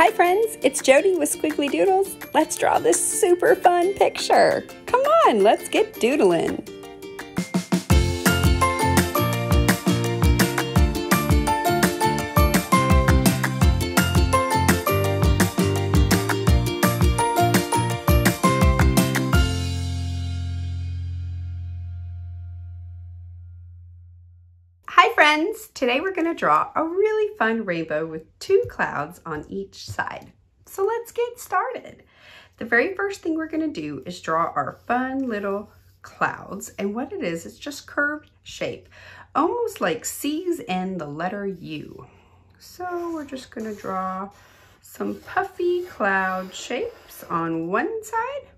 Hi friends, it's Jody with Squiggly Doodles. Let's draw this super fun picture. Come on, let's get doodling. Hi friends, today we're going to draw a really fun rainbow with two clouds on each side. So let's get started. The very first thing we're going to do is draw our fun little clouds, and what it is, it's just curved shape, almost like C's and the letter U. So we're just going to draw some puffy cloud shapes on one side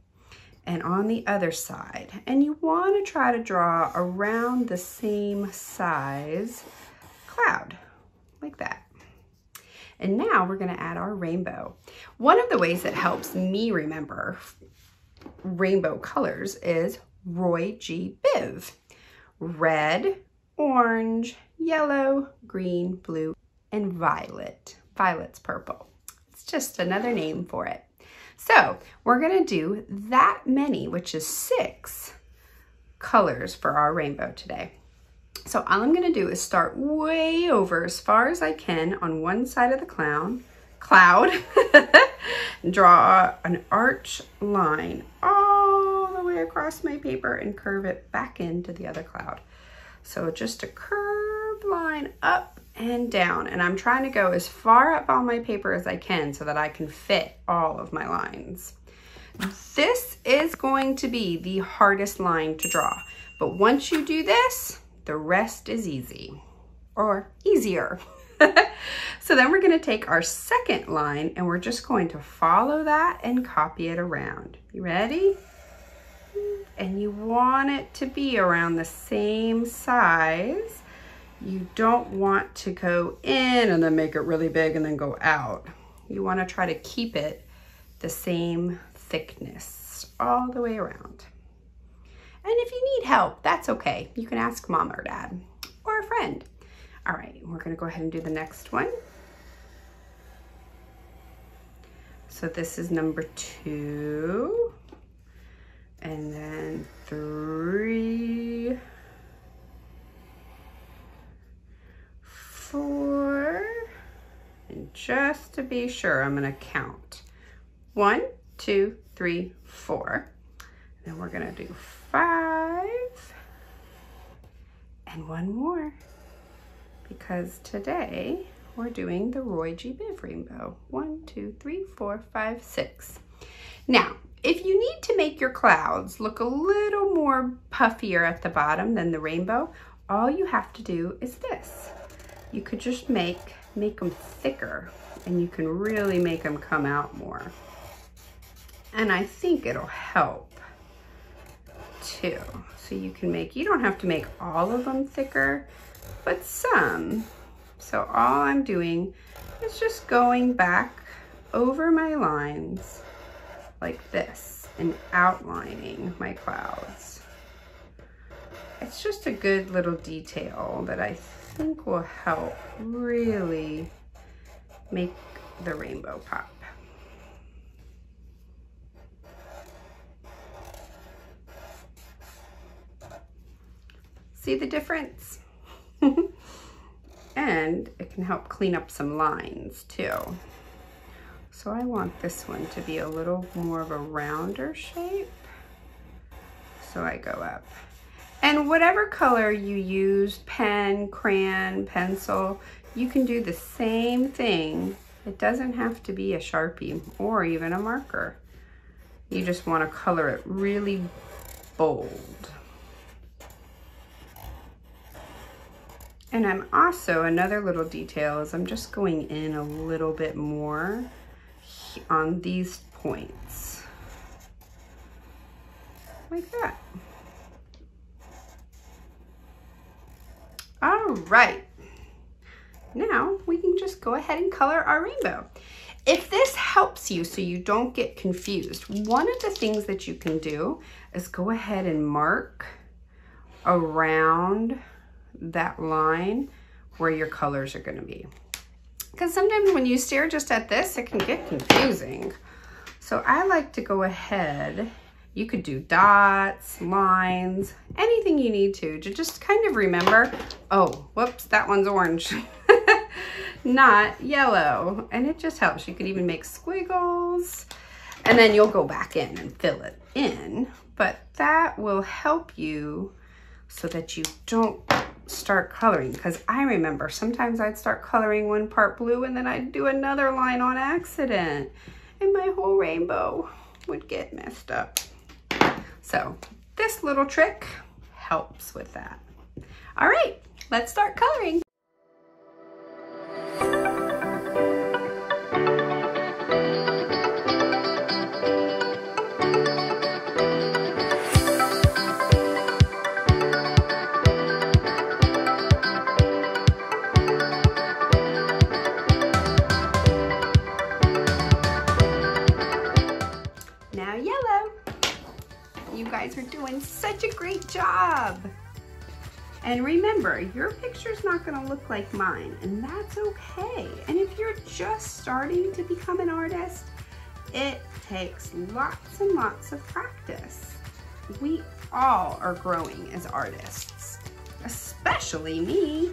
and on the other side, and you want to try to draw around the same size cloud like that. And now we're going to add our rainbow. One of the ways that helps me remember rainbow colors is Roy G. Biv: red, orange, yellow, green, blue, and violet. Violet's purple. It's just another name for it. So we're going to do that many, which is 6 colors for our rainbow today. So all I'm going to do is start way over as far as I can on one side of the cloud, draw an arch line all the way across my paper and curve it back into the other cloud. So just a curved line up and down, and I'm trying to go as far up on my paper as I can so that I can fit all of my lines. This is going to be the hardest line to draw, but once you do this, the rest is easy, or easier. So then we're going to take our second line and we're just going to follow that and copy it around. You ready? And you want it to be around the same size. You don't want to go in and then make it really big and then go out. You want to try to keep it the same thickness all the way around. And if you need help, that's okay. You can ask mom or dad or a friend. All right, we're going to go ahead and do the next one. So this is number 2, and then 3, 4, and just to be sure, I'm going to count 1, 2, 3, 4. And then we're going to do 5 and one more, because today we're doing the Roy G. Biv rainbow. 1, 2, 3, 4, 5, 6. Now, if you need to make your clouds look a little more puffier at the bottom than the rainbow, all you have to do is this. You could just make them thicker, and you can really make them come out more. And I think it'll help too. So you don't have to make all of them thicker, but some. So all I'm doing is just going back over my lines like this and outlining my clouds. It's just a good little detail that I think will help really make the rainbow pop. See the difference? And it can help clean up some lines too. So I want this one to be a little more of a rounder shape. So I go up. And whatever color you use, pen, crayon, pencil, you can do the same thing. It doesn't have to be a Sharpie or even a marker. You just want to color it really bold. And I'm also, another little detail is I'm just going in a little bit more on these points, like that. All right, now we can just go ahead and color our rainbow. If this helps you so you don't get confused, one of the things that you can do is go ahead and mark around that line where your colors are going to be. because sometimes when you stare just at this, it can get confusing. So I like to go ahead. You could do dots, lines, anything you need to just kind of remember, oh, whoops, that one's orange, not yellow. And it just helps. You could even make squiggles, and then you'll go back in and fill it in. But that will help you so that you don't start coloring, because I remember sometimes I'd start coloring one part blue and then I'd do another line on accident and my whole rainbow would get messed up. So this little trick helps with that. All right, let's start coloring. Now yellow. You guys are doing such a great job. And remember, your picture's not gonna look like mine, and that's okay. And if you're just starting to become an artist, it takes lots and lots of practice. We all are growing as artists, especially me.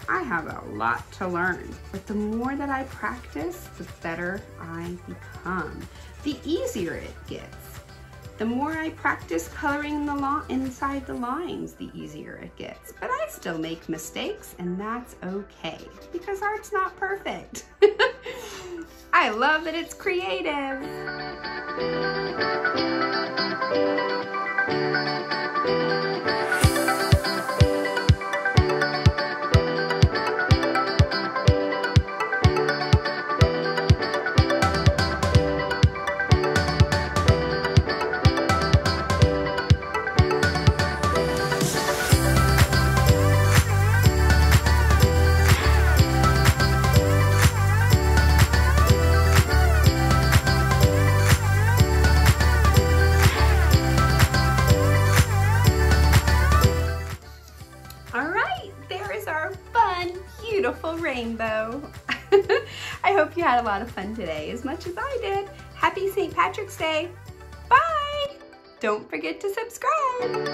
I have a lot to learn, but the more that I practice, the better I become. The easier it gets. The more I practice coloring the inside the lines, the easier it gets. But I still make mistakes, and that's okay, because art's not perfect. I love that it's creative. Beautiful rainbow. I hope you had a lot of fun today, as much as I did. Happy St. Patrick's Day. Bye. Don't forget to subscribe.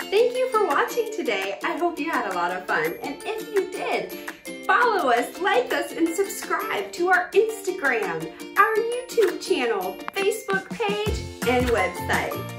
Thank you for watching today. I hope you had a lot of fun. And if you did, follow us, like us, and subscribe to our Instagram, our YouTube channel, Facebook page, and website.